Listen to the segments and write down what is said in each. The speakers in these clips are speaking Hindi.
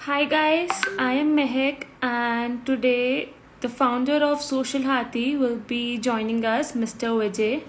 Hi guys, I am Mehek and today the founder of Social Hathi will be joining us, Mr. Vijay.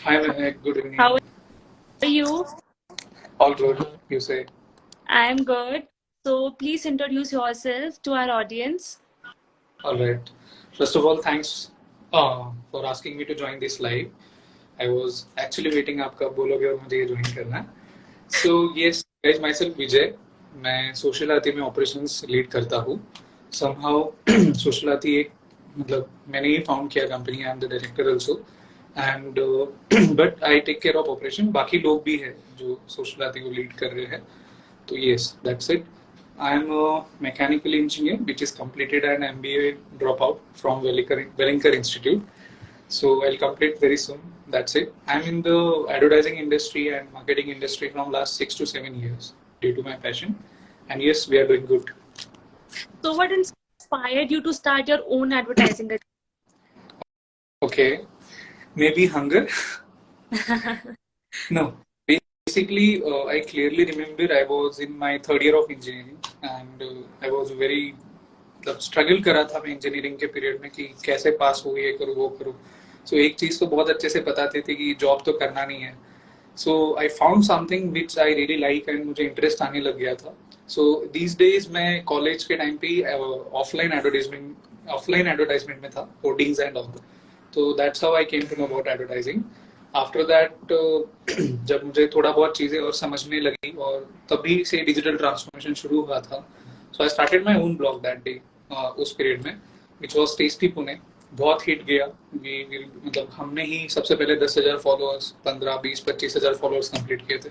Hi, Mehak. Good How evening. are you? All good, you say? I am good. So please introduce yourself to our audience. All right. First of all, thanks for asking me to join this live. I was actually waiting आप कब बोलोगे और मुझे ये ज्वाइन करना है. So yes, guys, myself Vijay. मैं सोशल आती में ऑपरेशंस लीड करता हूँ. Somehow सोशल आती एक मतलब मैंने ही फाउंड किया company. I am the director also and but I take care of operation. बाकी लोग भी हैं जो सोशल आती को लीड कर रहे हैं. So yes, that's it. I'm a mechanical engineer, which is completed an MBA dropout from Wellinger Institute. So I'll complete very soon. That's it. I'm in the advertising industry and marketing industry from last 6 to 7 years due to my passion. And yes, we are doing good. So what inspired you to start your own advertising? Okay, maybe hunger. No, basically, I clearly remember I was in my third year of engineering and I was very मतलब स्ट्रगल करा था मैं इंजीनियरिंग के पीरियड में कि कैसे पास हो ये करूँ वो करूँ. सो एक चीज़ तो बहुत अच्छे से पता थी कि जॉब तो करना नहीं है. So I found something which I really like and मुझे इंटरेस्ट आने लग गया था. सो दीज डेज मैं कॉलेज के टाइम पे ऑफलाइन एडवर्टाइजमेंट में था, होर्डिंग्स एंड ऑल. तो that's how I came to know about advertising. After that जब मुझे थोड़ा बहुत चीज़ें और समझने लगी और तभी से डिजिटल ट्रांसफॉर्मेशन शुरू हुआ था. So I started my own blog that day उस पीरियड में विच वॉज टेस्टी पुणे. बहुत हिट गया. मतलब हमने ही सबसे पहले 10,000 फॉलोअर्स, 15, 20, 25,000 फॉलोअर्स कंप्लीट किए थे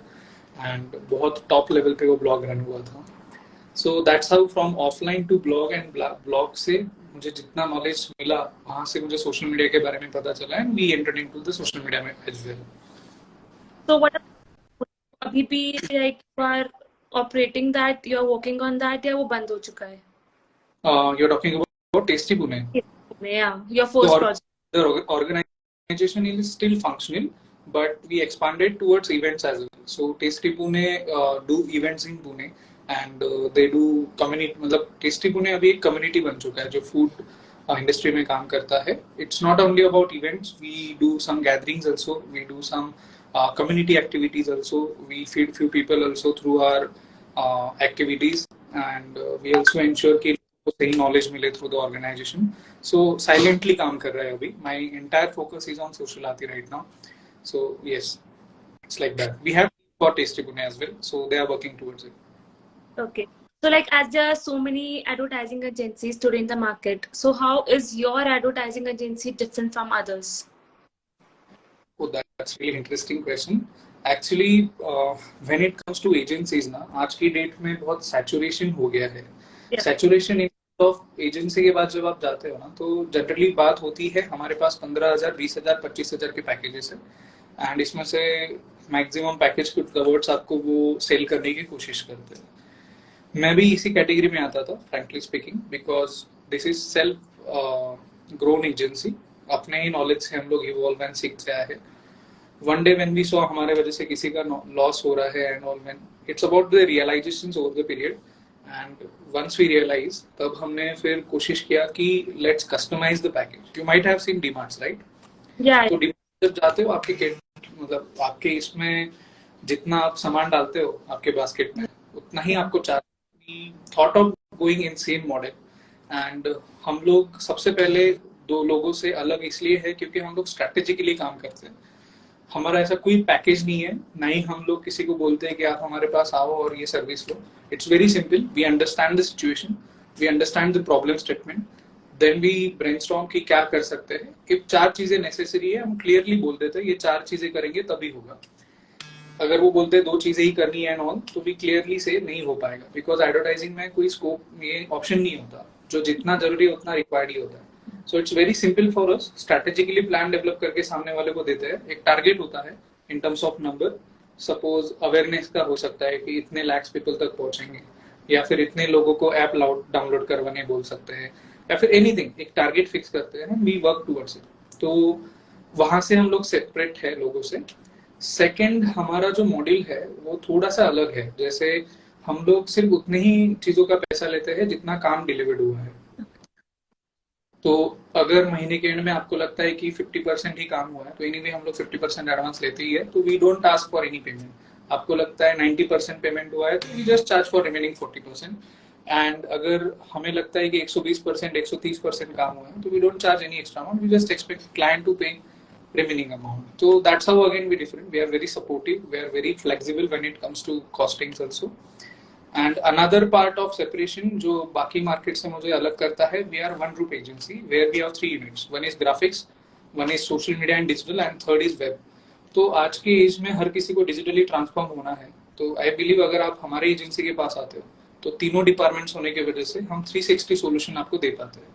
एंड बहुत टॉप लेवल पे वो ब्लॉग रन हुआ था. So that's how from offline to blog and blog से मुझे जितना नॉलेज मिला वहां से मुझे सोशल मीडिया के बारे में पता चला and we entered into the social media में एज वेल. So what अभी भी like you are operating that, you are working on that या वो बंद हो चुका है? You are talking about tasty Pune. Yeah, your So first project. the organization is still functional, but we expanded towards events as well. So Tasty Pune do events in Pune, and they do community. मतलब Tasty Pune अभी एक community बन चुका है जो food industry में काम करता है. It's not only about events. We do some gatherings also. We do some community activities also. We feed few people also through our activities, and we also ensure कि सही नॉलेज मिले through the organisation. So silently काम कर रहा है अभी. My entire focus is on social आती right now. So yes, it's like that. We have got tasty pune as well, so they are working towards it. Okay. So like as there are so many advertising agencies today in the market, so how is your advertising agency different from others? Oh, that's really interesting question. Actually, when it comes to agencies ना, आज की डेट में बहुत सैचुरेशन हो गया है. Yeah. सैचुरेशन ऑफ एजेंसी के बाद जब आप जाते हो ना तो जनरली बात होती है हमारे पास 15,000, 20,000, 25,000 के पैकेजेस है एंड इसमें से मैक्सिमम पैकेज के वर्ड्स आपको वो सेल करने की कोशिश करते हैं. मैं भी इसी कैटेगरी में आता था frankly speaking because this is self grown agency. अपने ही नॉलेज से हम लोग इवॉल्व एंड सीखते आए हैं. One day when we saw हमारे वजह से किसी का लॉस हो रहा है and all, when it's about the realisations over the period and once we realise तब हमने फिर कोशिश किया कि let's customise the package. You might have seen DMarts right. Yeah. तो डीमार्ट जब जाते हो आपके मतलब आपके इसमें जितना आप सामान डालते हो आपके बास्केट में उतना ही आपको चाहिए. Thought of going in same model and हम लोग सबसे पहले दो लोगों से अलग इसलिए है क्योंकि हम लोग स्ट्रेटेजिकली काम करते हैं. हमारा ऐसा कोई पैकेज नहीं है, ना ही हम लोग किसी को बोलते हैं कि आप हमारे पास आओ और ये सर्विस लो. It's very simple. We understand the situation, we understand the problem statement, then we brainstorm कि क्या कर सकते हैं. if 4 चीजें नेसेसरी है हम क्लियरली बोल देते हैं ये 4 चीजें करेंगे तभी होगा. अगर वो बोलते हैं 2 चीजें ही करनी है एंड ऑल, तो भी क्लियरली से नहीं हो पाएगा, बिकॉज एडवर्टाइजिंग में कोई स्कोप ये ऑप्शन नहीं होता, जो जितना जरूरी है उतना रिक्वायर्ड ही होता है। So it's very simple for us, strategically plan develop करके सामने वाले को देते हैं, एक टारगेट होता है in terms of number, suppose awareness का हो सकता है कि इतने लैक्स पीपल तक पहुंचेंगे, या फिर इतने लोगों को ऐप डाउनलोड करवाने बोल सकते हैं, या फिर एनीथिंग, एक टारगेट फिक्स करते हैं, वी वर्क टुवर्ड्स इट। तो वहां से हम लोग सेपरेट है लोगों से। सेकंड, हमारा जो मॉडल है वो थोड़ा सा अलग है, जैसे हम लोग सिर्फ उतने ही चीजों का पैसा लेते हैं जितना काम डिलीवर्ड हुआ है। तो अगर महीने के एंड में आपको लगता है कि 50% ही काम हुआ है, तो एनीवे हम लोग 50% एडवांस लेते ही है, तो we don't ask for any payment. आपको लगता है 90% पेमेंट हुआ है, तो we just charge for remaining 40%। And अगर हमें लगता है कि 120% 130% काम हुआ है, तो we don't charge any extra amount, we just expect client to pay remaining amount. So that's how again we different. We are very supportive. We are very flexible when it comes to costings also. And another part of separation जो बाकी मार्केट से मुझे अलग करता है, we are one group agency where we have 3 units. One is graphics, one is social media and digital, and third is web. तो आज के एज में हर किसी को डिजिटली ट्रांसफॉर्म होना है, तो आई बिलीव अगर आप हमारे एजेंसी के पास आते हो, तो तीनों डिपार्टमेंट्स होने की वजह से हम 360 सॉल्यूशन आपको दे पाते हैं।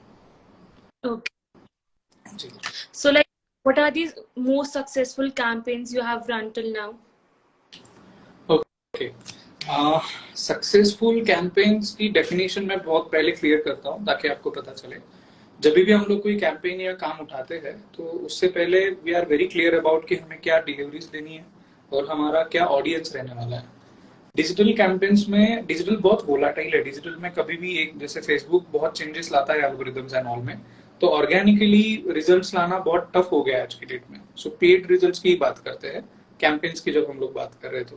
Okay. जी। So like what are the most successful campaigns you have run till now? Okay. Successful campaigns की डेफिनेशन मैं बहुत पहले क्लियर करता हूँ ताकि आपको पता चले। जब भी हम लोग कोई कैंपेन या काम उठाते हैं, तो उससे पहले we are very clear about कि हमें क्या डिलीवरीज देनी है और हमारा क्या ऑडियंस रहने वाला है। डिजिटल कैंपेन्स में, डिजिटल बहुत वोलाटाइल है, डिजिटल में कभी भी एक, जैसे फेसबुक बहुत चेंजेस लाता है एल्गोरिथम्स एंड ऑल में, तो ऑर्गेनिकली रिजल्ट्स लाना बहुत टफ हो गया है आज की डेट में। सो पेड रिजल्ट्स की बात करते हैं कैंपेन्स की जब हम लोग बात कर रहे थे।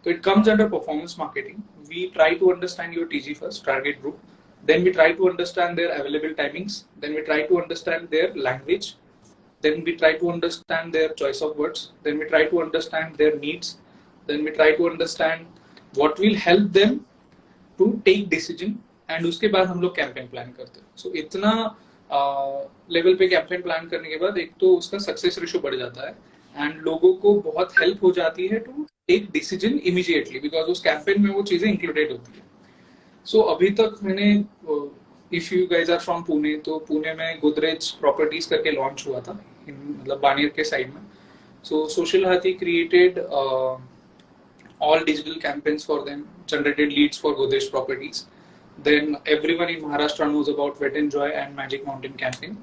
So it comes under performance marketing. We try to understand your TG first, target group. Then we try to understand their available timings. Then we try to understand their language. Then we try to understand their choice of words. Then we try to understand their needs. Then we try to understand what will help them to take decision. And उसके बाद हम लोग कैंपेन प्लान करते हैं। So इतना लेवल पे कैंपेन प्लान करने के बाद एक तो उसका सक्सेस रेशो बढ़ जाता है एंड लोगों को बहुत हेल्प हो जाती है to take decision immediately, because उस कैंपेन में वो चीजें इंक्लूडेड होती है। सो अभी तक मैंने, if you guys are from Pune, तो पुणे में गोदरेज प्रॉपर्टीज करके लॉन्च हुआ था, मतलब बानेर के साइड में। सो सोशल हाथी created all digital campaigns for them, generated leads for Godrej Properties. Then everyone in Maharashtra knows about Wet and Joy and Magic Mountain campaign.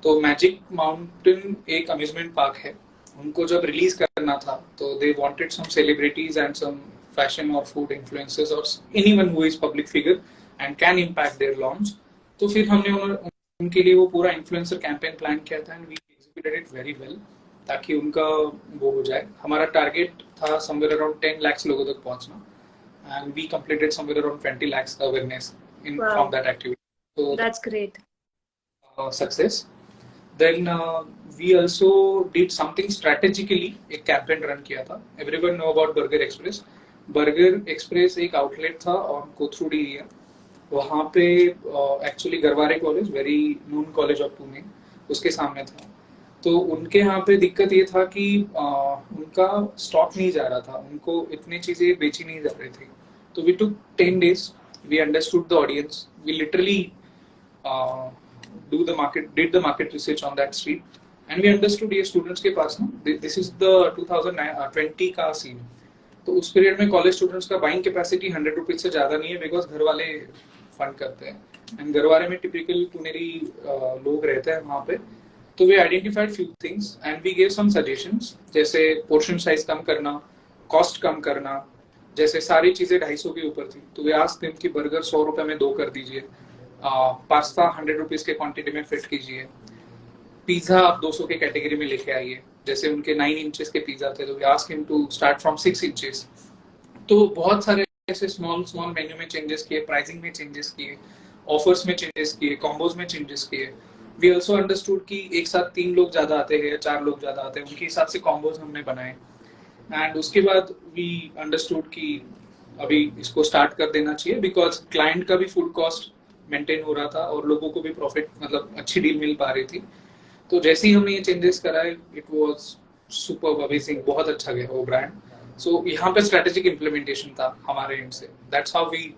तो Magic Mountain एक amusement park है, उनको जब रिलीज करना था तो they wanted some celebrities and some fashion or food influencers or anyone who is public figure and can impact their launch. तो फिर हमने उनके लिए वो पूरा influencer campaign plan किया था and we executed it very well, ताकि उनका वो हो जाए। हमारा टारगेट था समवेयर अराउंड 10 लाख लोगों तक पहुंचना and we completed somewhere around 20 lakh awareness in from that activity. So that's great. Success. Then we also did something strategically, एक कैंपेन रन किया था। Everyone know about Burger Express. Burger Express एक आउटलेट था ऑन कोथरूड एरिया, वहाँ पे actually Garware college, very known college of Pune, उसके सामने था। तो उनके यहाँ पे दिक्कत ये था कि उनका स्टॉक नहीं जा रहा था, उनको इतनी चीजें बेची नहीं जा रही थी। तो we took 10 days, we understood the audience, we literally did the market research on that street and we understood ये स्टूडेंट्स के पास ना, this is the 2020 का सीन, तो उस पीरियड में कॉलेज स्टूडेंट्स का बाइंग कैपेसिटी 100 रुपीज से ज्यादा नहीं है, बिकॉज घर वाले फंड करते हैं एंड घर वाले में टिपिकल पुनेरी लोग रहते हैं वहाँ पे। तो we identified few things and we gave some suggestions, जैसे पोर्शन साइज कम करना, कॉस्ट कम करना, जैसे सारी चीजें 250 के ऊपर थी तो वे आस्क्ड देम कि बर्गर 100 रुपए में 2 कर दीजिए, पास्ता 100 रुपीज के क्वांटिटी में फिट कीजिए, पिज्जा आप 200 के कैटेगरी में लेके आइए, जैसे उनके 9 इंचेस के पिज्जा थे तो we asked him to start from 6 inches. तो बहुत सारे ऐसे स्मॉल मेन्यू में चेंजेस किए, प्राइसिंग में चेंजेस किए, ऑफर्स में चेंजेस किए, कॉम्बोज में चेंजेस किए। वी ऑल्सो अंडरस्टूड कि एक साथ 3 लोग ज्यादा आते हैं या 4 लोग ज्यादा आते हैं, उनके हिसाब से कॉम्बोज हमने बनाए एंड उसके बाद वी अंडरस्टूड कि अभी इसको स्टार्ट कर देना चाहिए, बिकॉज क्लाइंट का भी फूड कॉस्ट मेंटेन हो रहा था और लोगों को भी प्रॉफिट, मतलब अच्छी डील मिल पा रही थी। तो जैसे ही हमने ये चेंजेस कराए, इट वाज सुपर अमेजिंग, बहुत अच्छा गया वो ब्रांड। सो यहाँ पे स्ट्रेटेजिक इम्प्लीमेंटेशन था हमारे एंड से. That's how we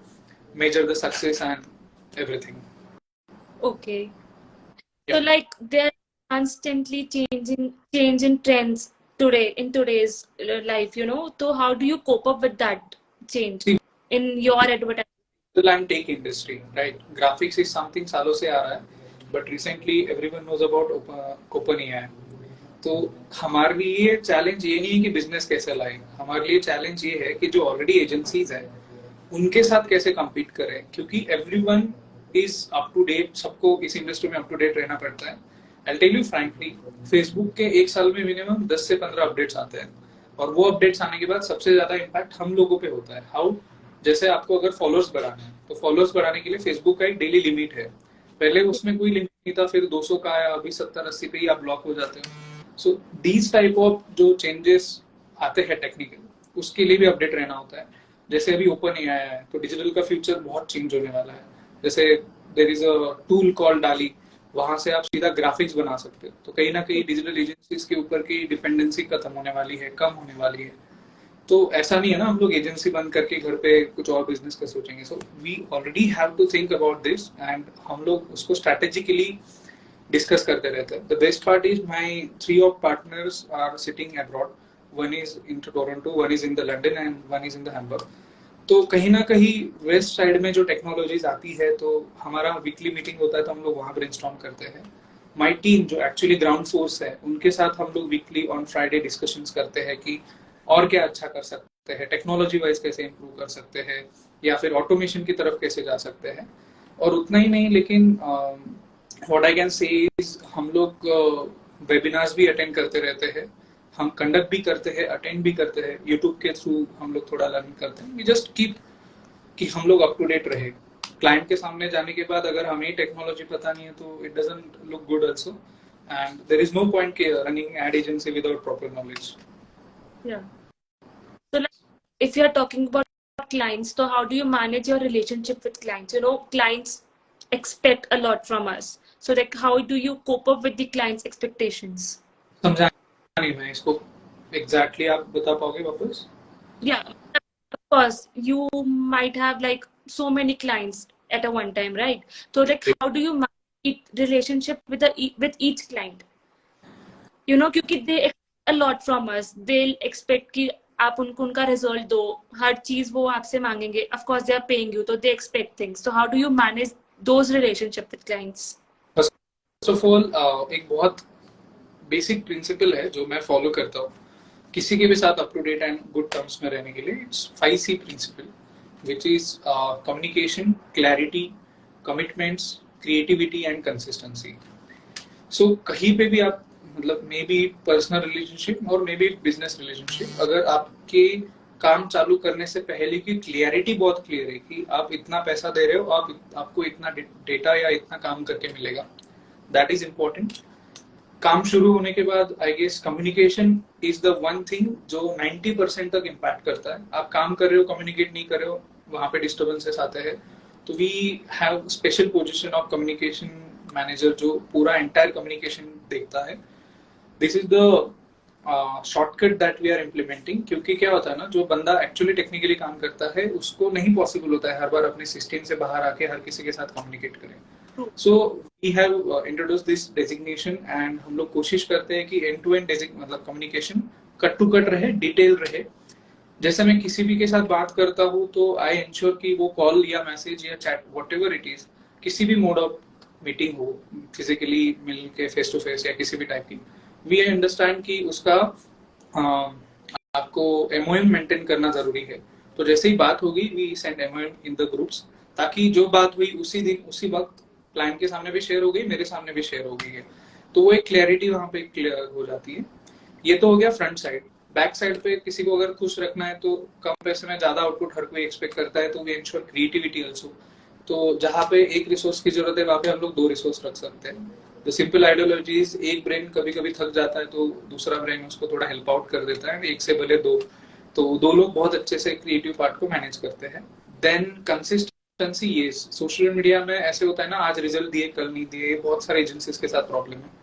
measure the success and everything. Okay. So like they're constantly change in trends today in today's life, you know. So how do you cope up with that change in your advertising? Digital and tech industry, right? Graphics is something सालों से आ रहा है, but recently everyone knows about OpenAI. तो हमारे लिए चैलेंज ये नहीं है कि बिजनेस कैसे लाए, हमारे लिए चैलेंज ये है कि जो ऑलरेडी एजेंसीज है उनके साथ कैसे कम्पीट करें, क्योंकि everyone is up to date, सबको इस इंडस्ट्री में अप टू डेट रहना पड़ता है. I tell you frankly, Facebook के एक साल में मिनिमम 10 से 15 अपडेट्स आते हैं, और वो अपडेट्स आने के बाद सबसे ज्यादा इम्पैक्ट हम लोगों पे होता है. हाउ? जैसे आपको अगर फॉलोअर्स बढ़ाना है तो फॉलोअर्स बढ़ाने के लिए फेसबुक का एक डेली लिमिट है. पहले उसमें कोई लिमिट नहीं था, फिर 200 का आया, अभी 70-80 पे ही आप ब्लॉक हो जाते हो. सो दीज टाइप ऑफ जो चेंजेस आते हैं टेक्निकल, उसके लिए भी अपडेट रहना होता है. जैसे अभी ओपन एआई आया है तो डिजिटल का फ्यूचर बहुत चेंज होने वाला है. जैसे there is a tool called Dalle, वहां से आप सीधा ग्राफिक्स बना सकते हो. तो कहीं ना कहीं डिजिटल एजेंसीज के ऊपर की डिपेंडेंसी खत्म होने वाली है, कम होने वाली है. तो ऐसा नहीं है ना हम लोग एजेंसी बंद करके घर पे कुछ और बिजनेस का सोचेंगे. So we already have to think about this and हम लोग उसको स्ट्रेटेजिकली डिस्कस करते रहते हैं. The best part is my 3 of partners are sitting abroad. One is in Toronto, one is in the London and one is in the Hamburg. तो कहीं ना कहीं वेस्ट साइड में जो टेक्नोलॉजीज आती है तो हमारा वीकली मीटिंग होता है, तो हम लोग वहाँ ब्रेनस्टॉर्म करते हैं. माई टीम जो एक्चुअली ग्राउंड फोर्स है उनके साथ हम लोग वीकली ऑन फ्राइडे डिस्कशंस करते हैं कि और क्या अच्छा कर सकते हैं, टेक्नोलॉजी वाइज कैसे इंप्रूव कर सकते हैं, या फिर ऑटोमेशन की तरफ कैसे जा सकते हैं. और उतना ही नहीं, लेकिन what I can say is हम लोग वेबिनार्स भी अटेंड करते रहते हैं, हम कंडक्ट भी करते हैं, अटेंड भी करते हैं. यूट्यूब के थ्रू हम लोग थोड़ा लर्न करते हैं. वी जस्ट कीप कि हम लोग अप टू डेट रहे. क्लाइंट के सामने जाने के बाद अगर हमें टेक्नोलॉजी पता नहीं है तो it doesn't look good also, and there is no point running ad agency without proper knowledge. Yeah. So like, if you're talking about clients, so how do you manage your relationship with clients? You know, clients expect a lot from us. So like, how do you cope up with the clients' expectations? समझा नहीं मैं इसको एग्जैक्टली, आप बता पाओगे वापस? Yeah, of course, you might have like so many clients at a one time, right? So like, how do you manage relationship with each client? You know, क्योंकि they expect a lot from us. They'll expect कि आप उनको उनका रिजल्ट दो, हर चीज वो आपसे मांगेंगे. Of course, they are paying you, so they expect things. So how do you manage those relationship with clients? First of all एक बहुत बेसिक प्रिंसिपल है जो मैं फॉलो करता हूँ किसी के भी साथ up to date and good terms में रहने के लिए. It's 5C principle, which is communication, clarity, commitments, creativity and consistency. So कहीं पे भी आप, मतलब मे बी पर्सनल रिलेशनशिप और मे बी बिजनेस रिलेशनशिप, अगर आपके काम चालू करने से पहले की क्लियरिटी बहुत क्लियर है कि आप इतना पैसा दे रहे हो, आपको इतना डेटा या इतना काम करके मिलेगा, दैट इज इम्पोर्टेंट. काम शुरू होने के बाद I guess communication is the one thing जो 90% तक इम्पैक्ट करता है. आप काम कर रहे हो, कम्युनिकेट नहीं कर रहे हो, वहां पे डिस्टर्बेंसेस आते हैं. तो we have special position of communication manager जो पूरा एंटायर कम्युनिकेशन देखता है. This is the shortcut that we are implementing. क्योंकि क्या होता है ना, जो बंदा एक्चुअली टेक्निकली काम करता है उसको नहीं पॉसिबल होता है हर बार अपने सिस्टम से बाहर आके हर किसी के साथ कम्युनिकेट करें. So we have introduce this designation and हम लोग कोशिश करते हैं कि एंड टू एंड मतलब कम्युनिकेशन कट टू कट रहे, डिटेल रहे. जैसे मैं किसी भी के साथ बात करता हूँ तो आई इंश्योर कि वो कॉल या मैसेज या chat what ever it is, किसी भी मोड ऑफ मीटिंग हो, फिजिकली मिल के फेस टू फेस या किसी भी टाइप की, वी अंडरस्टैंड कि उसका आपको MOM मेंटेन करना जरूरी है. तो जैसे ही बात होगी we send MOM in the groups, ताकि जो बात हुई उसी दिन उसी वक्त क्लाइंट के सामने भी शेयर हो गई, मेरे सामने भी शेयर हो गई है. तो वो एक क्लैरिटी वहां पे क्लियर हो जाती है. ये तो हो गया फ्रंट साइड. बैक साइड पे किसी को अगर खुश रखना है तो कम पैसे में ज्यादा आउटपुट हर कोई एक्सपेक्ट करता है, तो वी इंश्योर क्रिएटिविटी आल्सो. तो जहाँ पे एक रिसोर्स की जरूरत है वहां पे हम लोग 2 रिसोर्स रख सकते हैं. द सिंपल आइडियोलॉजी इज एक ब्रेन कभी कभी थक जाता है तो दूसरा ब्रेन उसको थोड़ा हेल्प आउट कर देता है, एक से भले 2. तो 2 लोग बहुत अच्छे से क्रिएटिव पार्ट को मैनेज करते हैं. देन कंसिस्टेंसी, ये सोशल मीडिया में ऐसे होता है ना, आज रिजल्ट दिए कल नहीं दिए, बहुत सारे एजेंसीज के साथ प्रॉब्लम है.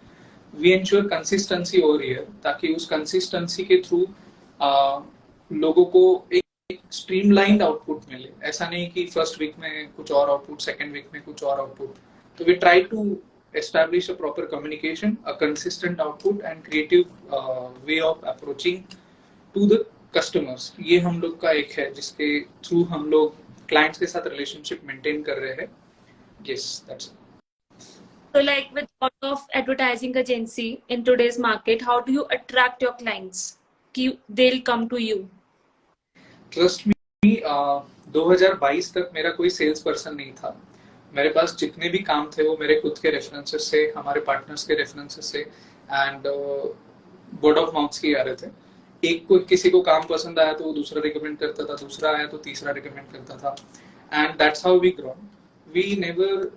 We ensure consistency over here, ताकि उस कंसिस्टेंसी के थ्रू लोगों को एक स्ट्रीमलाइंड आउटपुट मिले, ऐसा नहीं कि फर्स्ट वीक में कुछ और आउटपुट, सेकेंड वीक में कुछ और आउटपुट। तो we try to establish a proper communication, a consistent output and creative way of approaching to the customers। ये हम लोग का एक है जिसके थ्रू हम लोग क्लाइंट्स के साथ रिलेशनशिप मेंटेन कर रहे हैं। yes, that's it। So, like with lot of advertising agency in today's market, how do you attract your clients? They'll come to you. Trust me, 2022 तक मेरा कोई सेल्स पर्सन नहीं था। मेरे पास जितने भी काम थे वो मेरे खुद के रेफरेंसेस से, हमारे पार्टनर्स के रेफरेंसेस से एंड वर्ड ऑफ माउथ के आ रहे थे। एक को किसी को काम पसंद आया तो वो दूसरा रिकमेंड करता था, दूसरा आया तो तीसरा रिकमेंड करता था and that's how we grown. We never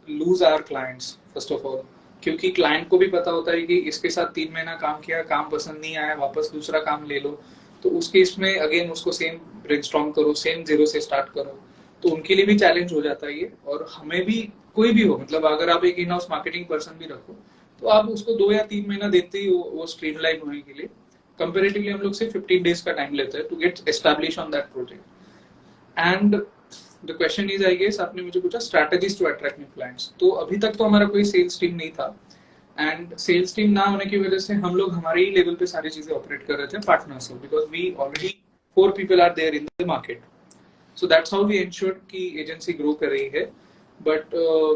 lose our clients first of all, क्योंकि क्लाइंट को भी पता होता है कि इसके साथ 3 महीना काम किया, काम पसंद नहीं आया, वापस दूसरा काम ले लो। तो उस केस में अगेन उसको सेम ब्रेनस्टॉर्म करो, सेम जीरो से स्टार्ट करो। तो उनके लिए भी चैलेंज हो जाता है ये, और हमें भी, कोई भी हो, मतलब अगर आप एक इन हाउस मार्केटिंग पर्सन भी रखो तो आप उसको 2 या 3 महीना देते ही वो स्ट्रीमलाइन होने के लिए। कंपेरेटिवली हम लोग से 15 डेज का टाइम लेते हैं to get establish on that project. And the question is, I guess आपने मुझे पूछा strategies to attract new clients. तो अभी तक तो हमारा कोई सेल्स टीम नहीं था एंड सेल्स टीम ना होने की वजह से हम लोग हमारे ही लेवल पे सारी चीजें ऑपरेट कर रहे थे पार्टनर्स से, because we already 4 people are there in the market. So that's how we ensured कि agency grow कर रही है। But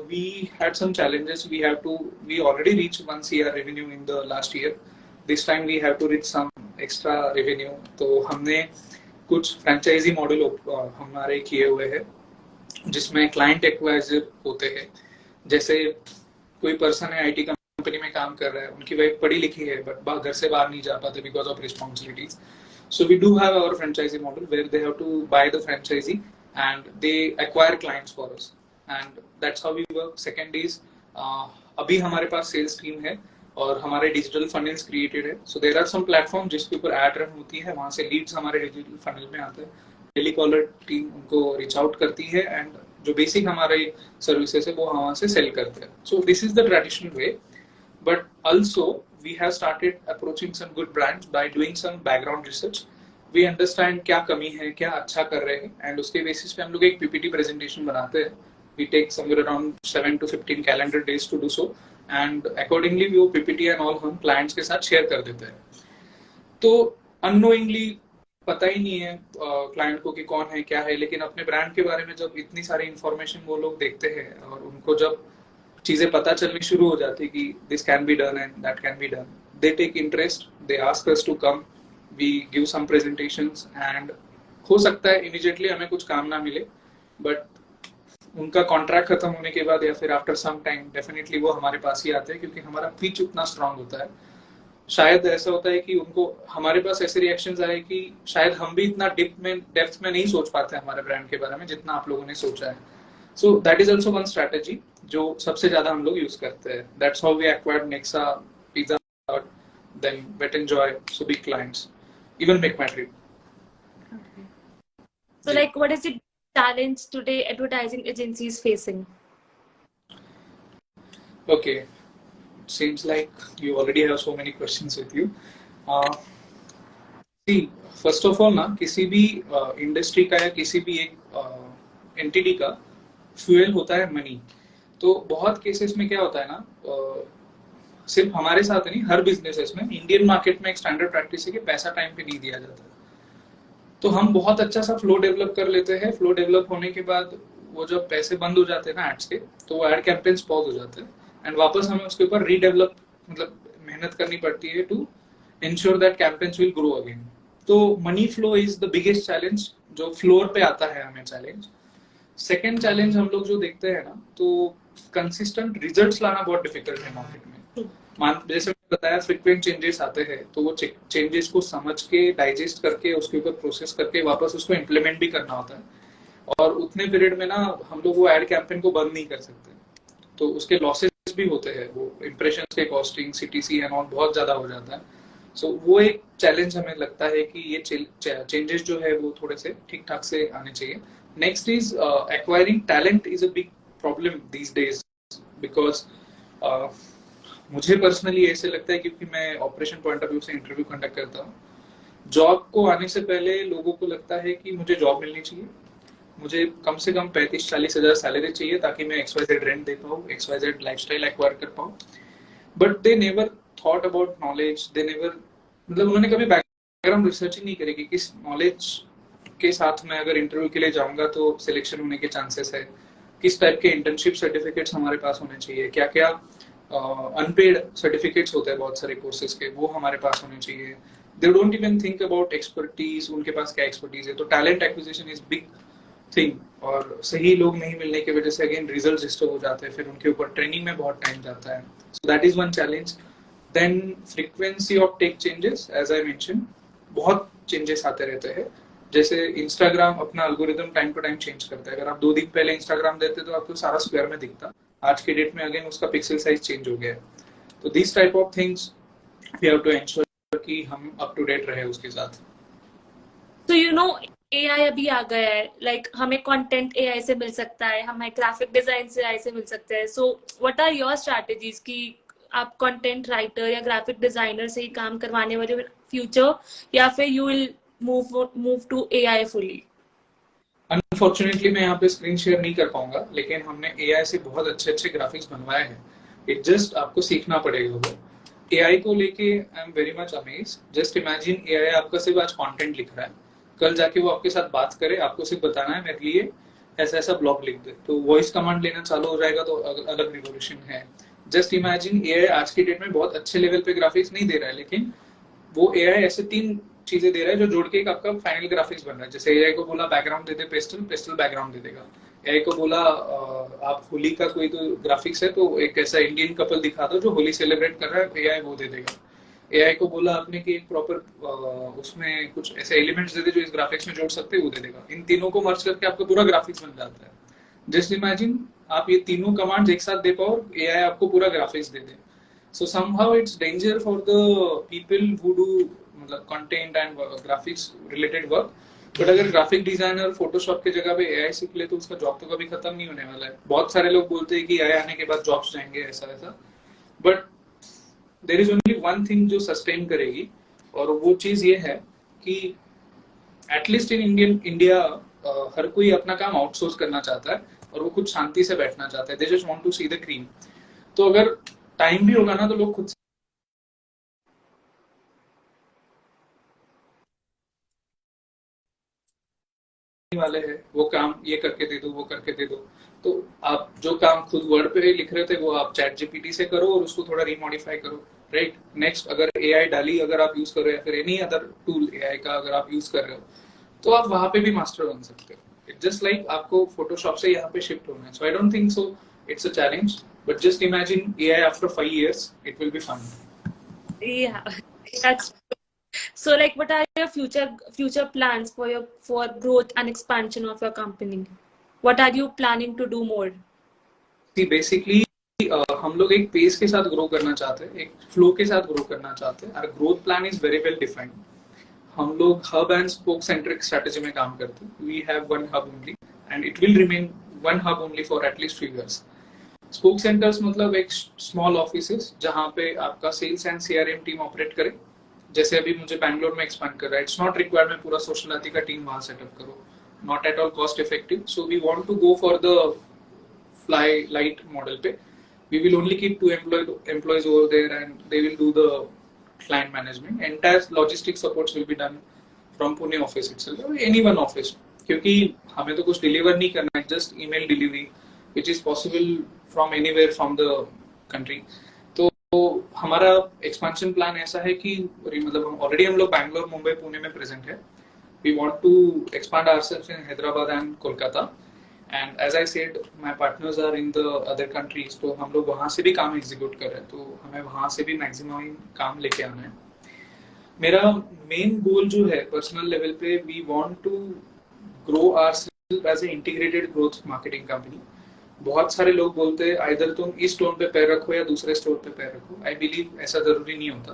we had some challenges. We already reached 1 CR revenue in the last year. This time we have to reach some extra revenue. तो हमने कुछ फ्रेंचाइजी मॉडल हमारे किए हुए हैं जिसमें क्लाइंट एक्वाइजर होते हैं। जैसे कोई पर्सन है आईटी कंपनी में काम कर रहा है, उनकी वाइफ पढ़ी लिखी है बट घर से बाहर नहीं जा पाते because of responsibilities. So we do have our franchisee model where they have to buy the franchisee and they acquire clients for us, and that's how we work। Second is अभी हमारे पास sales team है और हमारे digital funnels created है। So there are some platform जिसके ऊपर ad run होती है, वहाँ से leads हमारे digital funnel में आते हैं। Telecaller team उनको reach out करती है and जो basic हमारे services है वो वहाँ से sell करते हैं। So this is the traditional way, but also we have started approaching some good brands by doing some background research। We understand क्या कमी है, क्या अच्छा कर रहे हैं, and उसके basis पे हम लोग एक PPT presentation बनाते हैं। We take somewhere around 7 to 15 calendar days to do so, and accordingly वो PPT and all हम clients के साथ share कर देते हैं। तो unknowingly पता ही नहीं है क्लाइंट को कि कौन है क्या है, लेकिन अपने ब्रांड के बारे में जब इतनी सारी इंफॉर्मेशन वो लोग देखते हैं और उनको जब चीजें पता चलनी शुरू हो जाती कि this can be done and that can be done, they take interest, they ask us to come, we give some presentations and हो सकता है इमीडिएटली हमें कुछ काम ना मिले, बट उनका कॉन्ट्रैक्ट खत्म होने के बाद या फिर आफ्टर सम टाइम डेफिनेटली वो हमारे पास ही आते हैं, क्योंकि हमारा पिच उतना स्ट्रांग होता है। शायद ऐसा होता है कि उनको हमारे पास ऐसे रिएक्शंस आए कि शायद हम भी इतना डेप्थ में नहीं सोच पाते हमारे ब्रांड के बारे में जितना आप लोगों ने सोचा है। So that is also one strategy जो सबसे ज्यादा हम लोग यूज करते हैं। That's how we acquired Nexa, pizza hut, then Wet and Joy, so big clients, even Make My Trip. So like what is the challenge today advertising agencies facing? Okay, seems like you already have so many questions with you। see, first of all ना, किसी भी इंडस्ट्री का या किसी भी एक एंटिटी का फ्यूल होता है मनी। तो बहुत केसेस में क्या होता है ना, सिर्फ हमारे साथ नहीं, हर बिजनेसेस में, इंडियन मार्केट में एक स्टैंडर्ड प्रैक्टिस है कि पैसा टाइम पे नहीं दिया जाता। तो हम बहुत अच्छा सा फ्लो डेवलप कर लेते हैं। फ्लो डेवलप होने के बाद वो जब पैसे बंद हो जाते हैं ना एड्स के, तो वो एड कैंपेन्स पॉज हो जाते हैं एंड वापस हमें उसके ऊपर रीडेवलप, मतलब मेहनत करनी पड़ती है to ensure that campaigns will grow again. तो money flow is the biggest challenge जो फ्लोर पे आता है हमें चैलेंज। सेकेंड चैलेंज हम लोग जो देखते हैं ना, तो कंसिस्टेंट रिजल्ट्स लाना बहुत डिफिकल्ट है मार्केट में। जैसे मैंने बताया, फ्रीक्वेंट चेंजेस आते हैं, तो वो चेंजेस को समझ के, डाइजेस्ट करके, उसके ऊपर प्रोसेस करके वापस उसको इम्प्लीमेंट भी करना होता है। और उतने पीरियड में ना हम लोग वो एड कैंपेन को बंद नहीं कर सकते, तो उसके लॉसेस भी होते हैं। वो इंप्रेशन के कॉस्टिंग, सीटीसी एंड ऑल बहुत ज्यादा हो जाता है। सो वो एक चैलेंज हमें लगता है कि ये चेंजेस जो है वो थोड़े से ठीक ठाक से आने चाहिए। Next is acquiring talent is a big problem these days, because मुझे पर्सनली ऐसे लगता है, क्योंकि मैं ऑपरेशन पॉइंट ऑफ व्यू से इंटरव्यू कंडक्ट करता हूँ, जॉब को आने से पहले लोगों को लगता है कि मुझे जॉब मिलनी चाहिए, मुझे कम से कम 35-40 हजार सैलरी चाहिए ताकि मैं XYZ रेंट दे पाऊँ, XYZ लाइफस्टाइल एक्वायर कर पाऊँ. But they never thought about knowledge, they never, मतलब उन्होंने कभी बैकग्राउंड रिसर्च ही नहीं करी कि किस नॉलेज के साथ मैं अगर इंटरव्यू के लिए जाऊंगा तो सिलेक्शन होने के चांसेस है, किस टाइप के इंटर्नशिप सर्टिफिकेट्स हमारे पास होने चाहिए, क्या क्या अनपेड सर्टिफिकेट्स होते हैं बहुत सारे कोर्सेज के, वो हमारे पास होने चाहिए. They don't even think about expertise, उनके पास क्या एक्सपर्टीज है. तो talent acquisition is big thing, और सही लोग नहीं मिलने की वजह से अगेन रिजल्ट डिस्टर्ब हो जाते हैं, फिर उनके ऊपर ट्रेनिंग में बहुत टाइम जाता है. So that is one challenge. Then frequency of tech changes, as I mention, बहुत चेंजेस आते रहते हैं. जैसे इंस्टाग्राम अपना algorithm time to time change करता है. अगर आप 2 दिन पहले इंस्टाग्राम देते तो आपको सारा स्क्वायर में दिखता, आज के डेट में अगेन उसका पिक्सल साइज चेंज हो गया है. तो this type of things we have to ensure कि हम अप टू डेट रहे उसके साथ. तो AI अभी आ गया है, लाइक हमें कंटेंट AI से मिल सकता है, हमें ग्राफिक डिजाइन से AI से मिल सकता है. So what are your strategies कि आप कंटेंट राइटर या ग्राफिक डिजाइनर से ही काम करवाने वाले फ्यूचर, या फिर you will move to AI fully? Unfortunately मैं यहाँ पे स्क्रीन शेयर नहीं कर पाऊंगा, लेकिन हमने AI से बहुत अच्छे अच्छे ग्राफिक्स बनवाए हैं. इट जस्ट आपको सीखना पड़ेगा. वो AI को लेके I am very much amaze. Just imagine AI आपका सिर्फ आज कंटेंट लिख रहा है, कल जाके वो आपके साथ बात करे, आपको सिर्फ बताना है मेरे लिए ऐसा ऐसा ब्लॉग लिख दे, तो वॉइस कमांड लेना चालू हो जाएगा, तो अलग रिवोल्यूशन है. जस्ट इमेजिन AI आज की डेट में बहुत अच्छे लेवल पे ग्राफिक्स नहीं दे रहा है, लेकिन वो AI ऐसे 3 चीजें दे रहा है जो जोड़ के एक आपका फाइनल ग्राफिक्स बन रहा है. जैसे AI को बोला बैकग्राउंड दे दे पेस्टल, पेस्टल बैकग्राउंड दे देगा. AI को बोला आप होली का कोई तो ग्राफिक्स है तो एक ऐसा इंडियन कपल दिखा दो जो होली सेलिब्रेट कर रहा है, AI वो दे देगा. AI को बोला आपने कि एक प्रॉपर उसमें कुछ ऐसे एलिमेंट्स दे दे जो इस ग्राफिक्स में जोड़ सकते हैं, वो दे देगा. इन तीनों को मर्ज करके आपका पूरा ग्राफिक्स बन जाता है. जस्ट इमेजिन आप ये तीनों कमांड्स एक साथ दे पाओ, AI आपको पूरा graphics they they. So somehow it's danger for the people who do मतलब content and graphics related work. But अगर ग्राफिक डिजाइनर फोटोशॉप की जगह पे AI सीख ले तो उसका जॉब तो कभी खत्म नहीं होने वाला है. बहुत सारे लोग बोलते हैं कि AI आने के बाद जॉब्स जाएंगे ऐसा ऐसा, but there is only one thing जो सस्टेन करेगी, और वो चीज ये है कि एटलीस्ट इन इंडिया हर कोई अपना काम आउटसोर्स करना चाहता है और वो खुद शांति से बैठना चाहता है. They just want to see the cream. तो अगर टाइम भी होगा ना तो लोग खुद वाले हैं, वो काम ये करके दे दो, वो करके दे दो. तो आप जो काम खुद वर्ड पे लिख रहे थे वो आप चैट जीपीटी से करो और उसको थोड़ा रिमॉडिफाई करो. राइट. नेक्स्ट अगर AI डाली अगर आप यूज कर रहे हो या फिर एनी अदर टूल AI का अगर आप यूज कर रहे हो तो आप वहां पे भी मास्टर बन सकते हो. इट्स जस्ट लाइक आपको फोटोशॉप से यहाँ पे शिफ्ट होना है. So I don't think so it's a challenge, but just imagine AI after 5 years it will be fun. Yeah, that's so. Like, what are your future plans for growth and expansion of your company? What are you planning to do more? Basically हम लोग एक पेस के साथ ग्रो करना चाहते हैं, एक फ्लो के साथ ग्रो करना चाहते हैं. Our growth plan is very well defined. हम लोग hub and spoke centric strategy में काम करते हैं. We have one hub only and it will remain one hub only for at least 3 years. Spoke centers मतलब एक स्मॉल ऑफिसेस जहां पे आपका sales and CRM team operate करे. जैसे अभी मुझे बैंगलोर में एक्सपांड कर रहा है, इट्स नॉट रिक्वायर्ड मैं पूरा सोशलाती का टीम वहां सेटअप करूँ. Not at all cost effective. So we want to go for the fly light model पे. We will only keep 2 employees over there and they will do the client management. Entire logistic supports will be done from Pune office itself or any one office. क्योंकि हमें तो कुछ डिलीवर नहीं करना है, just email delivery which is possible from anywhere from the country. तो हमारा एक्सपेंशन प्लान ऐसा है कि मतलब ऑलरेडी हम लोग बैंगलोर, मुंबई, पुणे में प्रेजेंट है. We want to expand ourselves in Hyderabad and Kolkata. And as I said, my partners are in the other countries, तो हम लोग वहाँ से भी काम एग्जीक्यूट कर रहे हैं, तो हमें वहाँ से भी मैक्सिमम काम लेके आना है. मेरा मेन गोल जो है पर्सनल लेवल पे, we want to grow ourselves as a integrated growth marketing company. बहुत सारे लोग बोलते हैं आइदर तुम इस स्टोर पे पैर रखो या दूसरे स्टोर पे पैर रखो. आई बिलीव ऐसा जरूरी नहीं होता.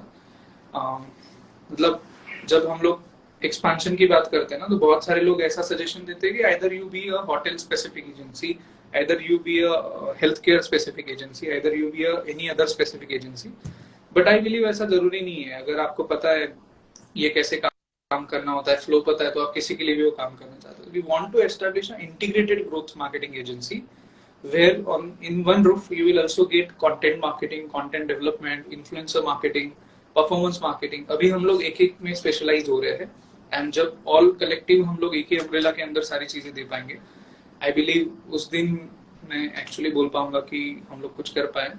मतलब जब हम लोग एक्सपेंशन की बात करते हैं ना, तो बहुत सारे लोग ऐसा सजेशन देते हैं कि either you be a hotel specific agency, either you be a health care specific agency, either you be a any other specific agency. But I believe ऐसा जरूरी नहीं है. अगर आपको पता है ये कैसे काम काम करना होता है, फ्लो पता है, तो आप किसी के लिए भी वो काम करना चाहते हो. We want to establish an integrated growth marketing agency where on in one roof you will also get content marketing, content development, influencer marketing, performance marketing. अभी हम लोग एक एक में स्पेशलाइज हो रहे हैं एंड जब ऑल कलेक्टिव हम लोग एक ही अम्ब्रेला के अंदर सारी चीजें दे पाएंगे, आई बिलीव उस दिन मैं एक्चुअली बोल पाऊंगा कि हम लोग कुछ कर पाए.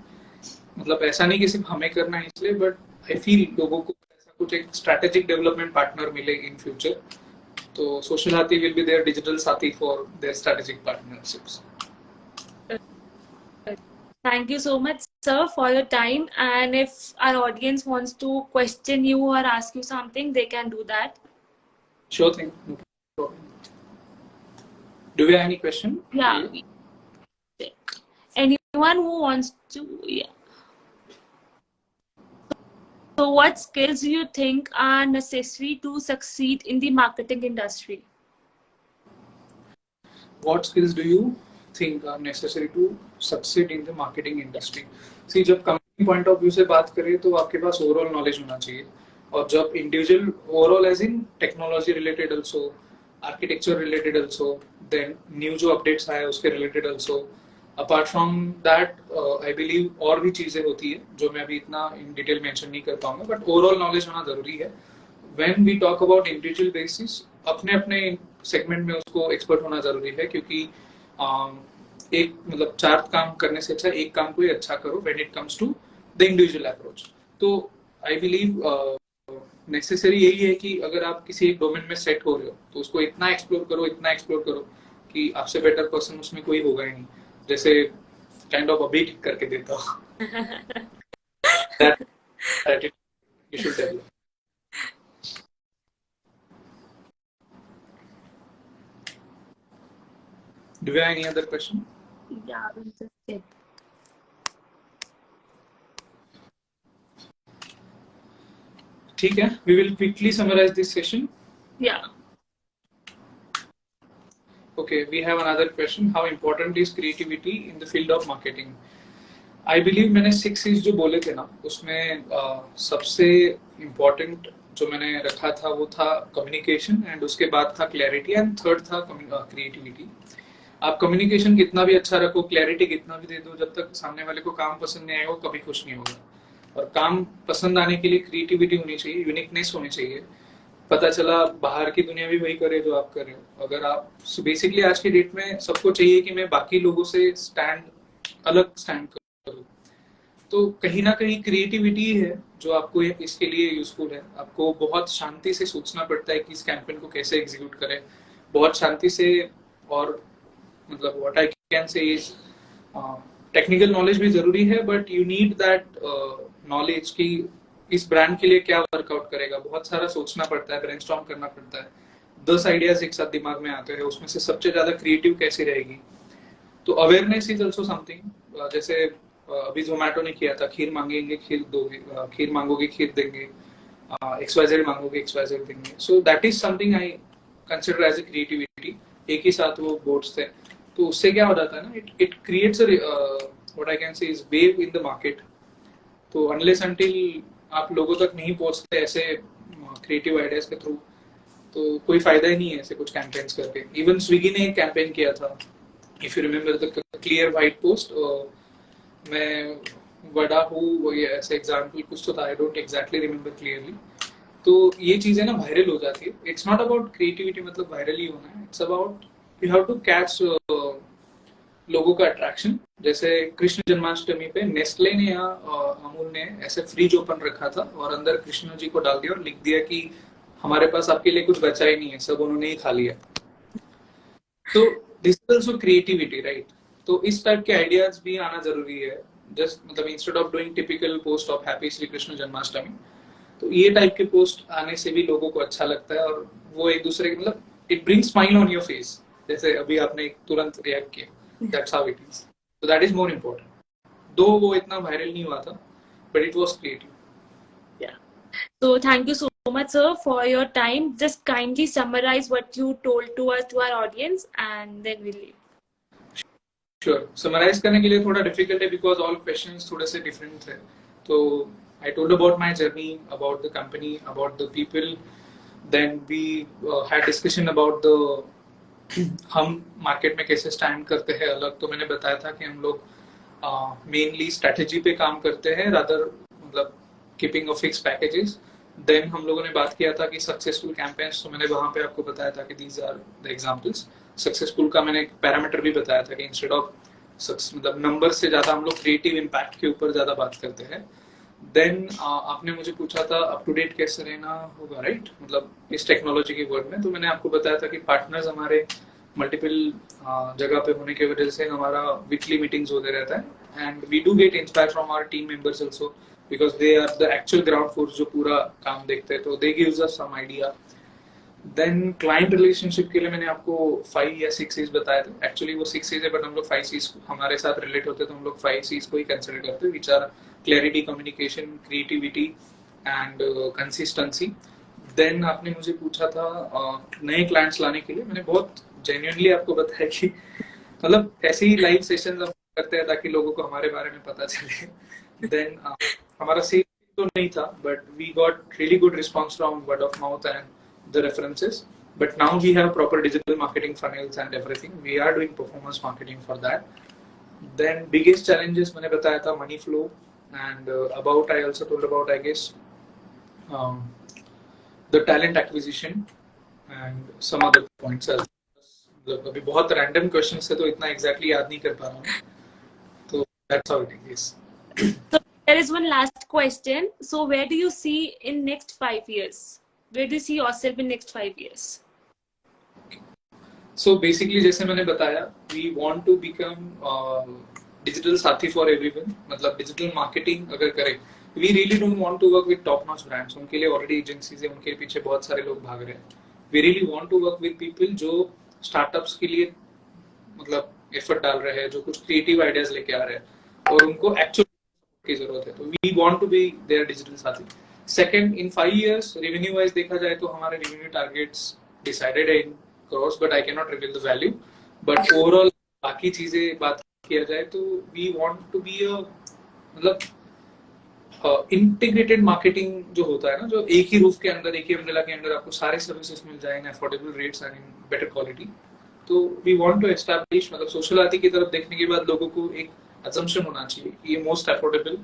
मतलब ऐसा नहीं कि सिर्फ हमें करना है इसलिए, बट आई फील लोगों को ऐसा कुछ एक स्ट्रैटेजिक डेवलपमेंट पार्टनर मिले इन फ्यूचर, तो सोशल हाथी विल बी देयर डिजिटल साथी for their strategic partnerships. Thank you so much, sir, for your time. And if our audience wants to question you or ask you something, they can do that. Sure thing. No problem. Do we have any question? Yeah. Anyone who wants to, yeah. So what skills do you think are necessary to succeed in the marketing industry? What skills do you think are necessary to succeed in the marketing industry? See, जब कंपनी पॉइंट ऑफ व्यू से बात करें तो आपके पास ओवरऑल नॉलेज होना चाहिए, और जब individual overall as in technology related also, architecture related also, then new जो अपडेट्स आए उसके related also. Apart from that I believe और भी चीजें होती है जो मैं अभी इतना इन डिटेल मेंशन नहीं कर पाऊंगा, बट ओवरऑल नॉलेज होना जरूरी है. When we talk about individual basis, अपने अपने सेगमेंट में उसको एक्सपर्ट होना जरूरी है, क्योंकि एक मतलब 4 काम करने से अच्छा एक काम को ही अच्छा करो when it comes to the individual approach. तो आई बिलीव नेसेसरी यही है कि अगर आप किसी एक डोमेन में सेट हो रहे हो तो उसको इतना एक्सप्लोर करो कि आपसे बेटर पर्सन उसमें कोई होगा ही नहीं. जैसे काइंड ऑफ अभी ठीक करके देता हूँ. You should develop. Do you have any other question? Yeah, we'll just check. ठीक है, we will quickly summarize this session. Yeah. Okay, we have another question. How important is creativity in the field of marketing? I believe मैंने 6 C's जो बोले थे ना, उसमें सबसे important जो मैंने रखा था वो था कम्युनिकेशन, एंड उसके बाद था क्लैरिटी, एंड थर्ड था क्रिएटिविटी. आप कम्युनिकेशन कितना भी अच्छा रखो, क्लैरिटी कितना भी दे दो, जब तक सामने वाले को काम पसंद नहीं आएगा वो कभी खुश नहीं होगा. और काम पसंद आने के लिए क्रिएटिविटी होनी चाहिए, यूनिकनेस होनी चाहिए. पता चला बाहर की दुनिया भी वही करे जो आप कर रहे हो. अगर आप बेसिकली आज की डेट में सबको चाहिए कि मैं बाकी लोगों से अलग स्टैंड करूं, तो कहीं ना कहीं क्रिएटिविटी है जो आपको इसके लिए यूजफुल है. आपको बहुत शांति से सोचना पड़ता है कि इस कैंपेन को कैसे एग्जीक्यूट करें, बहुत शांति से. और मतलब what I can say is technical knowledge भी जरूरी है, but you need that knowledge कि इस ब्रांड के लिए क्या वर्कआउट करेगा. बहुत सारा सोचना पड़ता है, ब्रेनस्टॉर्म करना पड़ता है. 10 आइडियाज एक साथ दिमाग में आते हैं, उसमें से सबसे ज्यादा क्रिएटिव कैसे रहेगी. तो अवेयरनेस इज ऑल्सो समथिंग. जैसे अभी जोमैटो ने किया था, खीर मांगेंगे खीर दोगे, खीर मांगोगे खीर देंगे, XYZ मांगोगे XYZ देंगे. So that is something I consider as a creativity. एक ही साथ वो बोर्ड्स थे, तो उससे क्या हो जाता है ना, it creates what I can say is wave in the market. तो अनलेस अंटिल आप लोगों तक नहीं पहुंचते ऐसे क्रिएटिव आइडियाज के थ्रू, तो कोई फायदा ही नहीं है ऐसे कुछ कैंपेन्स करके. इवन स्विगी ने एक कैंपेन किया था, if you remember the clear white post. मैं बड़ा हूँ ये ऐसे एग्जाम्पल कुछ तो था, I don't exactly remember clearly. तो ये चीजें ना वायरल हो जाती है. इट्स नॉट अबाउट क्रिएटिविटी मतलब वायरल ही होना है, it's about you have to catch लोगों का अट्रैक्शन. जैसे कृष्ण जन्माष्टमी पे नेस्ले ने या अमूल ने ऐसे फ्रिज ओपन रखा था और अंदर कृष्ण जी को डाल दिया और लिख दिया कि हमारे पास आपके लिए कुछ बचा ही नहीं है, सब उन्होंने ही खा लिया. तो this is also creativity, right. तो इस टाइप के आइडियाज भी आना जरूरी है. जस्ट मतलब instead of doing typical post of happy Shri Krishna Janmashtami, तो ये टाइप के पोस्ट आने से भी लोगों को अच्छा लगता है, और वो एक दूसरे के मतलब it brings smile on your face. जैसे अभी आपने तुरंत रिएक्ट किया, that's how it is. So that is more important. Though वो इतना वायरल नहीं हुआ था, but it was creative. Yeah. So thank you so much, sir, for your time. Just kindly summarize what you told to us, to our audience, and then we'll leave. Sure. Summarize करने के लिए थोड़ा difficult है because all questions थोड़े से different थे. तो I told about my journey, about the company, about the people, Then we had discussion about the हम मार्केट में कैसे स्टैंड करते हैं अलग. तो मैंने बताया था कि हम लोग मेनली स्ट्रेटेजी पे काम करते हैं रादर मतलब keeping a fix packages. Then हम लोगों ने बात किया था कि सक्सेसफुल कैंपेन्स, तो मैंने वहां पे आपको बताया था कि these are the examples. Successful का मैंने एक पैरामीटर भी बताया था कि इंस्टेड ऑफ मतलब नंबर से ज्यादा हम लोग क्रिएटिव इम्पैक्ट के ऊपर ज्यादा बात करते हैं. देन आपने मुझे पूछा था अप टू डेट कैसे रहना होगा, राइट, मतलब इस टेक्नोलॉजी के वर्ल्ड में. तो मैंने आपको बताया था कि पार्टनर्स हमारे मल्टीपल जगह पे होने की वजह से हमारा वीकली मीटिंग्स होते रहता है. And we do get inspire from our team members also because they are the actual ground force जो पूरा काम देखते हैं. तो they gives us some idea. Then client relationship के लिए मैंने आपको 5 या 6 C's बताए थे. एक्चुअली वो 6 C's है बट हम लोग 5 C's हमारे साथ रिलेट होते हैं तो हम लोग 5 C's को ही कंसिडर करते हैं, which are clarity, communication, creativity and consistency. Then आपने मुझे पूछा था नए क्लाइंट्स लाने के लिए. मैंने बहुत जेन्युइनली आपको बताया कि मतलब ऐसे ही लाइव सेशंस हम करते हैं ताकि लोगों को हमारे बारे में पता चले. देन हमारा सेल तो नहीं था but we got really good response from word of mouth and the references, but now we have proper digital marketing funnels and everything. We are doing performance marketing for that. Then biggest challenges मैंने बताया था money flow and about I also told about I guess um, the talent acquisition and some other points as well. अभी बहुत random questions है तो इतना exactly याद नहीं कर पा रहा हूँ. तो that's how it is. So there is one last question. So where do you see in next 5 years? Where do you see yourself in next 5 years? So basically जैसे मैंने बताया we want to become digital साथी for everyone. मतलब digital marketing अगर करें, we really don't want to work with top notch brands. उनके लिए already agencies है, उनके पीछे बहुत सारे लोग भाग रहे हैं. We really want to work with people जो startups के लिए मतलब effort डाल रहे हैं, जो कुछ creative ideas लेके आ रहे हैं और उनको actual की जरूरत है. तो we want to be their digital साथी. Second, in 5 years revenue wise देखा जाए तो हमारे revenue targets decided in crores, but I cannot reveal the value. But overall बाकी चीजें बात किया जाए तो we want to be a मतलब integrated marketing जो होता है ना, जो एक ही रूफ के अंदर, एक ही अम्ब्रेला के अंदर आपको सारे सर्विसेज मिल जाए in affordable rates and in better quality. तो we want to establish मतलब सोशल आदि की तरफ देखने के बाद लोगों को एक assumption होना चाहिए कि ये most affordable,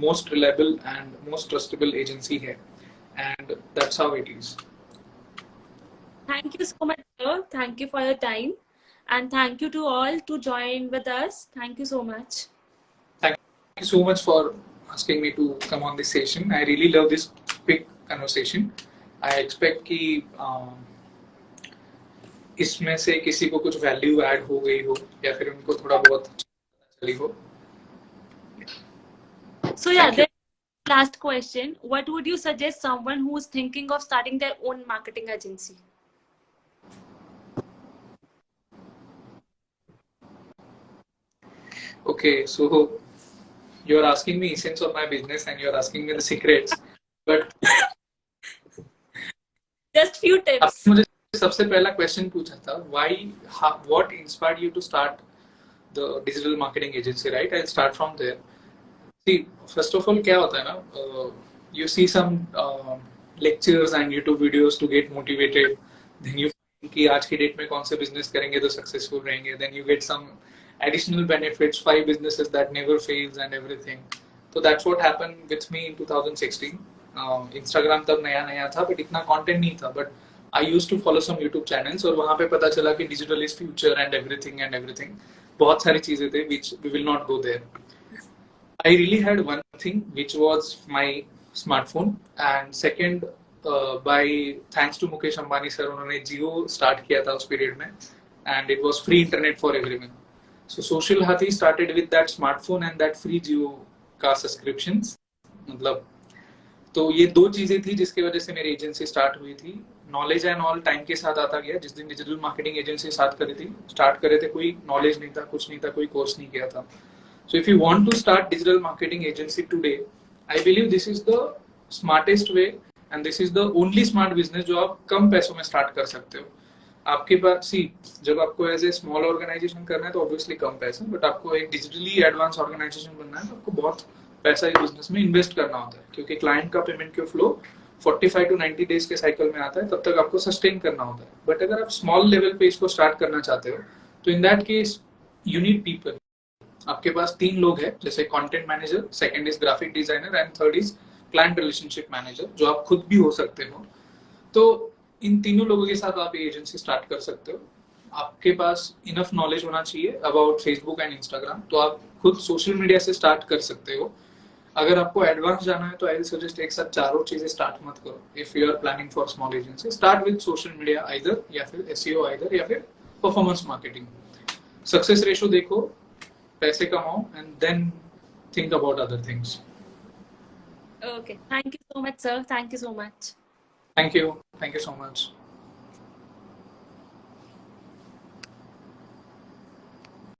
most reliable and most trustable agency है, and that's how it is. Thank you so much, sir. Thank you for your time, and thank you to all to join with us. Thank you so much. Thank you so much for asking me to come on this session. I really love this quick conversation. I expect कि इसमें से किसी को कुछ वैल्यू ऐड हो गई हो या फिर उनको थोड़ा बहुत चली हो. So yeah, then last question. What would you suggest someone who is thinking of starting their own marketing agency? Okay, so you're asking me essence of my business and you're asking me the secrets, but just few tips. मुझे सबसे पहला क्वेश्चन पूछा था why, what inspired you to start the digital marketing agency, right? I'll start from there. See, first of all क्या होता है ना, you see some lectures and YouTube videos to get motivated, then you think कि आज की डेट में कौन से बिजनेस करेंगे तो सक्सेसफुल रहेंगे, then you get some additional benefits, 5 businesses that never fails and everything. So that's what happened with me in 2016. Instagram तब नया नया था but इतना content नहीं था, but I used to follow some YouTube channels और वहाँ पे पता चला कि digital is future and everything. बहुत सारी चीजें थे which we will not go there. I really had one thing which was my smartphone, and second by thanks to Mukesh Ambani sir, उन्होंने Jio start किया था उस period में and it was free internet for everyone. So Social Hathi started with that smartphone and that free Jio का subscriptions. मतलब तो ये दो चीजें थी जिसकी वजह से मेरी एजेंसी स्टार्ट हुई थी. नॉलेज एंड ऑल टाइम के साथ आता गया. जिस दिन डिजिटल मार्केटिंग एजेंसी स्टार्ट करे थे कोई नॉलेज नहीं था, कुछ नहीं था, कोई कोर्स नहीं किया था. So if you want to start digital marketing agency today, I believe this is the smartest way and this is the only smart business जो आप कम पैसों में स्टार्ट कर सकते हो. आपके पास जब आपको एज ए स्मॉल ऑर्गेनाइजेशन करना है तो ऑब्वियसली कम पैसा, बट आपको एक डिजिटली एडवांस ऑर्गेनाइजेशन बनना है तो आपको बहुत पैसा इस बिजनेस में इन्वेस्ट करना होता है क्योंकि क्लाइंट का पेमेंट के फ्लो 45 to 90 डेज के साइकिल में आता है, तब तक आपको सस्टेन करना होता है. बट अगर आप स्मॉल लेवल पे इसको स्टार्ट करना चाहते हो तो in that case you need people. आपके पास 3 लोग हैं, जैसे content manager, second is graphic designer and third is client relationship manager, जो आप खुद भी हो सकते हो. तो इन तीनों लोगों के साथ आप एजेंसी स्टार्ट कर सकते हो. आपके पास इनफ नॉलेज होना चाहिए अबाउट फेसबुक एंड इंस्टाग्राम, तो आप खुद सोशल मीडिया से स्टार्ट कर सकते हो. अगर आपको एडवांस जाना है तो आई विल सजेस्ट एक साथ चारों चीजें स्टार्ट मत करो. If you are planning for small agency, start with social media either, या फिर एसईओ आइदर, या फिर परफॉर्मेंस मार्केटिंग. सक्सेस रेशो देखो, पैसे कमाओ, and then think about other things. Okay. Thank you so much, sir. Thank you so much. Thank you so much.